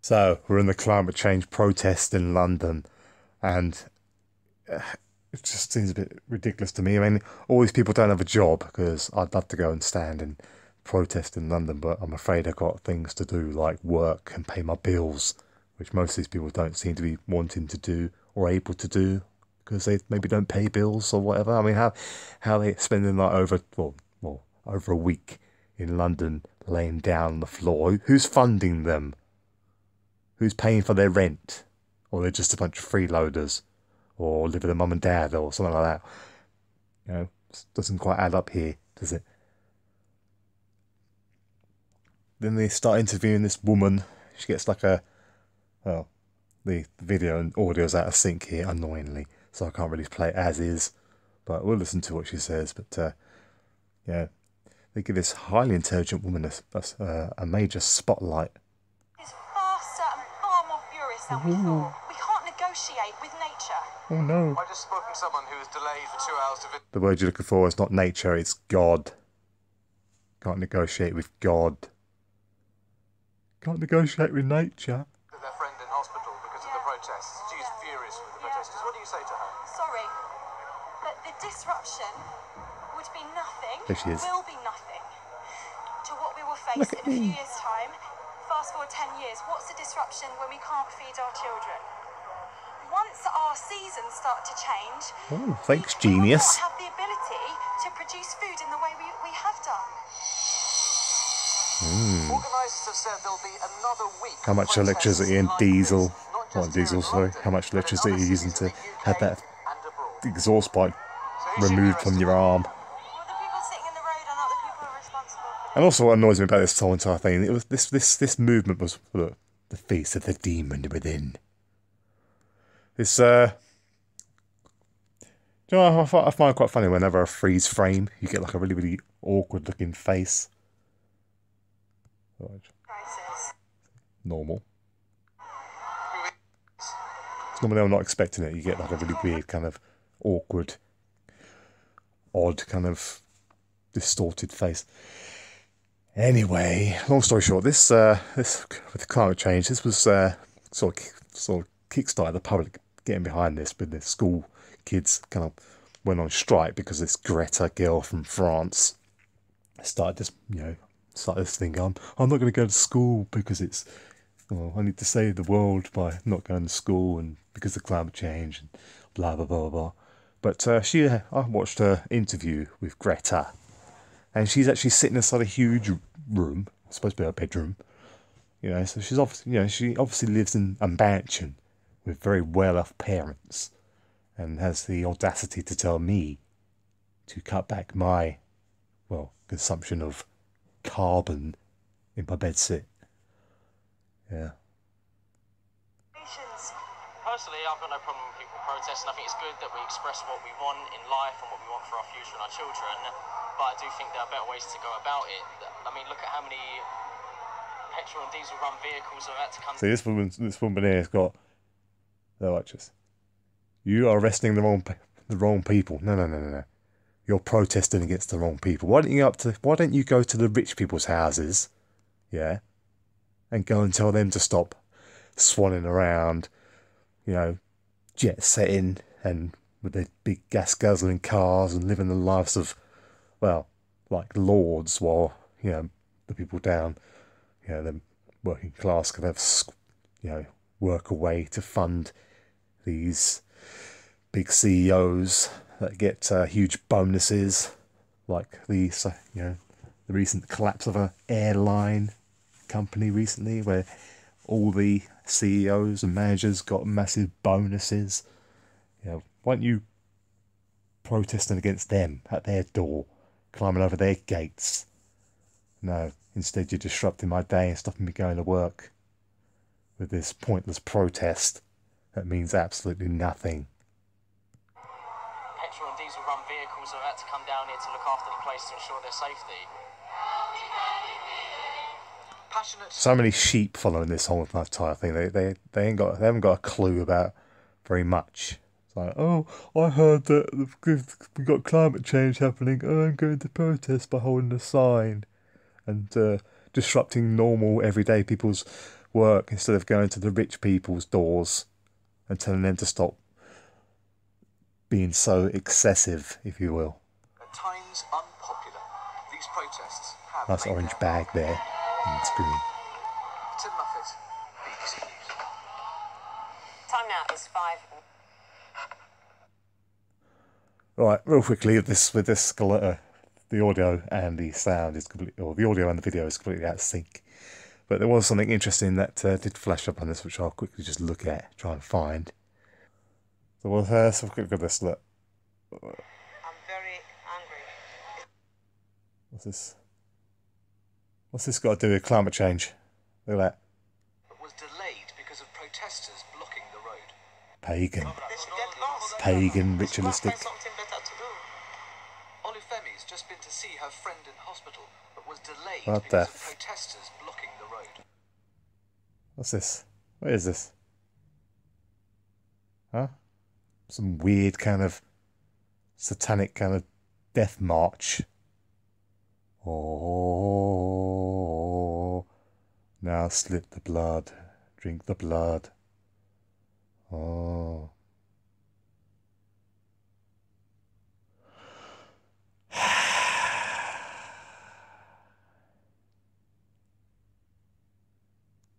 So, we're in the climate change protest in London, and it just seems a bit ridiculous to me. I mean, all these people don't have a job, because I'd love to go and stand and protest in London, but I'm afraid I've got things to do, like work and pay my bills, which most of these people don't seem to be wanting to do or able to do, because they maybe don't pay bills or whatever. I mean, how are they spending like over a week in London laying down on the floor? Who's funding them? Who's paying for their rent? Or they're just a bunch of freeloaders? Or live with their mum and dad or something like that? You know, it doesn't quite add up here, does it? Then they start interviewing this woman. She gets like well, the video and audio's out of sync here, annoyingly, so I can't really play it as is. But we'll listen to what she says. But yeah, they give this highly intelligent woman a major spotlight. It's faster and far more furious than we thought. We can't negotiate with nature. Oh no. I just spoken to someone who was delayed for 2 hours to The word you're looking for is not nature, it's God. Can't negotiate with God. Can't negotiate with nature. visit their friend in hospital because of the protests. She's furious with the protesters. What do you say to her? Sorry, but the disruption would be nothing, There she is. will be nothing, to what we will face in a few years' time. Fast forward 10 years, what's the disruption when we can't feed our children? Once our seasons start to change, Oh, thanks, we will genius. not have the ability to produce food in the way we have done. Organisers have said there'll be another week. How much of electricity and protests like diesel, this, not well, just here diesel, in sorry, London, how much but in electricity other you're using cities to in the have UK that and abroad. exhaust pipe So who should be removed from your arrested? arm. Well, the people sitting in the road are not the people who are responsible for And this. also, what annoys me about this whole entire thing, it was this movement was for the face of the demon within. This do you know, I find it quite funny whenever I freeze frame, you get like a really awkward looking face. Crisis. Normal. Normally I'm not expecting it. You get like a really weird kind of awkward, odd kind of distorted face. Anyway, long story short, this with climate change, this was sort of kickstarted the public getting behind this, with the school kids kind of went on strike because this Greta girl from France started this thing. I'm not going to go to school because I need to save the world by not going to school and because of climate change and blah blah blah blah. But I watched her interview with Greta, and she's actually sitting inside a huge room, supposed to be her bedroom. You know, so she's obviously, she obviously lives in a mansion with very well-off parents, and has the audacity to tell me to cut back my, consumption of carbon in my bedsit. Yeah. Personally, I've got no problem with people protesting. I think it's good that we express what we want in life and what we want for our future and our children. But I do think there are better ways to go about it. I mean, look at how many petrol and diesel run vehicles are about to come. See, this woman here has got the watches. You are arresting the wrong people. No. You're protesting against the wrong people. Why don't you go to the rich people's houses, yeah, and go and tell them to stop swanning around, jet setting and with their big gas guzzling cars and living the lives of, like lords, while the people down, the working class can have work away to fund these big CEOs that get huge bonuses, like the recent collapse of an airline company recently, where all the CEOs and managers got massive bonuses. Why don't you protesting against them at their door, climbing over their gates? No, instead you're disrupting my day and stopping me going to work with this pointless protest that means absolutely nothing. Petrol and diesel run vehicles are about to come down here to look after the place to ensure their safety. Passionate. So many sheep following this whole entire thing. They haven't got a clue about very much. It's like, oh, I heard that we got climate change happening. Oh, I'm going to protest by holding a sign and disrupting normal everyday people's work instead of going to the rich people's doors and telling them to stop being so excessive, if you will. At times unpopular, these protests have Nice made orange their bag mark. there on the screen. Tim Muffet, BBC News. Time now is 5. Right, real quickly, with this, the audio and the sound is completely, or the audio and the video is completely out of sync. But there was something interesting that did flash up on this, which I'll quickly just look at, try and find. So we'll have a quick look at this. Look. I'm very angry. What's this? What's this got to do with climate change? Look at that. But was delayed because of protesters blocking the road. Pagan. They should get lost. Pagan, They should ritualistic. find something better to do. Olufemi's just been to see her friend in hospital, but was delayed What because the of protesters blocking the road. What's this? What is this? Huh? Some weird kind of satanic kind of death march. Oh, now slip the blood, drink the blood. Oh.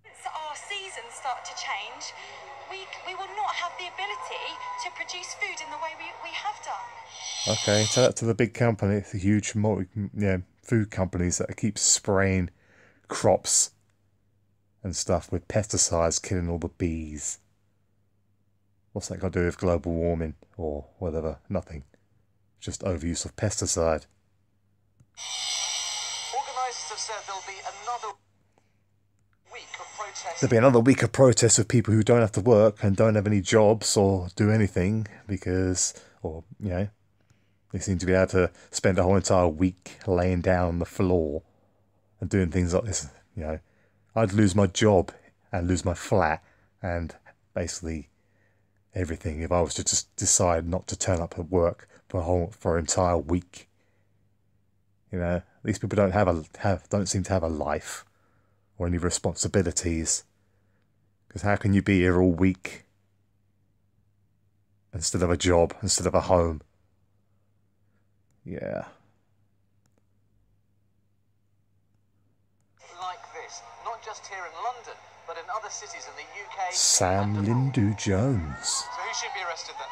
Once our seasons start to change, we will not have the ability to produce food in the way we have done. Okay, tell that to the big company, the huge food companies that keep spraying crops and stuff with pesticides, killing all the bees. What's that got to do with global warming or whatever? Nothing. Just overuse of pesticide. Organisers have said there'll be another week of protests. There'll be another week of protests with people who don't have to work and don't have any jobs or do anything because, they seem to be able to spend a whole entire week laying down on the floor and doing things like this. I'd lose my job and lose my flat and basically everything if I was to just decide not to turn up at work for an entire week. These people don't seem to have a life or any responsibilities. Because how can you be here all week instead of a job, instead of a home? Yeah. Like this, not just here in London, but in other cities in the UK. Sam Lindu Jones. So who should be arrested then?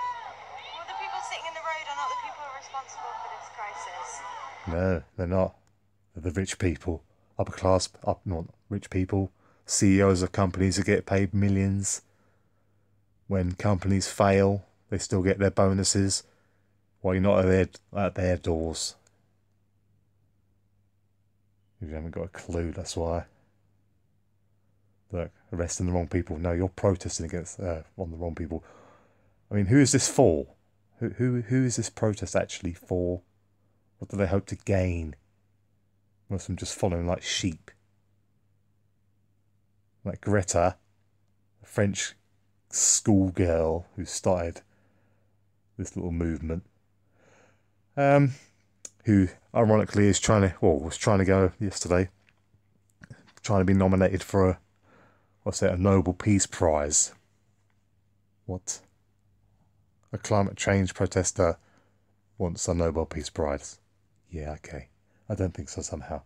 Well, the people sitting in the road are not the people who are responsible for this crisis. No, they're not. They're the rich people. Not rich people. CEOs of companies who get paid millions. When companies fail, they still get their bonuses. While you're not at their doors. You haven't got a clue, that's why. Look, arresting the wrong people. No, you're protesting against on the wrong people. I mean, who is this for? Who is this protest actually for? What do they hope to gain? Most of them just following like sheep. Like Greta, a French schoolgirl who started this little movement. Who ironically was trying to go yesterday, trying to be nominated for a Nobel Peace Prize. What? A climate change protester wants a Nobel Peace Prize. Yeah, okay. I don't think so somehow.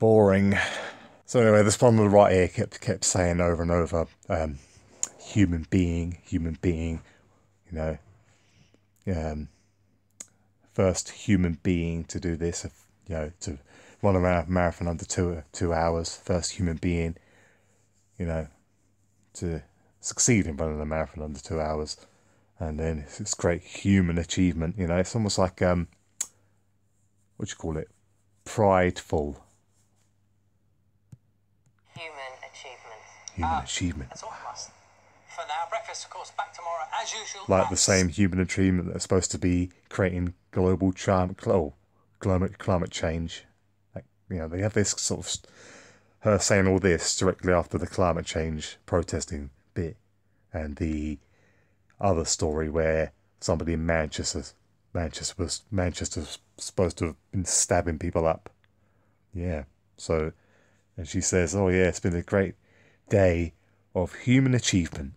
Boring. So anyway, this one on the right here kept saying over and over, human being, first human being to do this, to run a marathon under 2 hours, first human being, to succeed in running a marathon under 2 hours, and then it's great human achievement. It's almost like what do you call it? Prideful. Human achievement. Human achievement. That's all from us. For now, breakfast, of course, back tomorrow as usual. Like the same human achievement that's supposed to be creating global climate change. They have this sort of her saying all this directly after the climate change protesting bit, and the other story where somebody in Manchester was supposed to have been stabbing people up. Yeah, so And she says, "Oh yeah, it's been a great day of human achievement."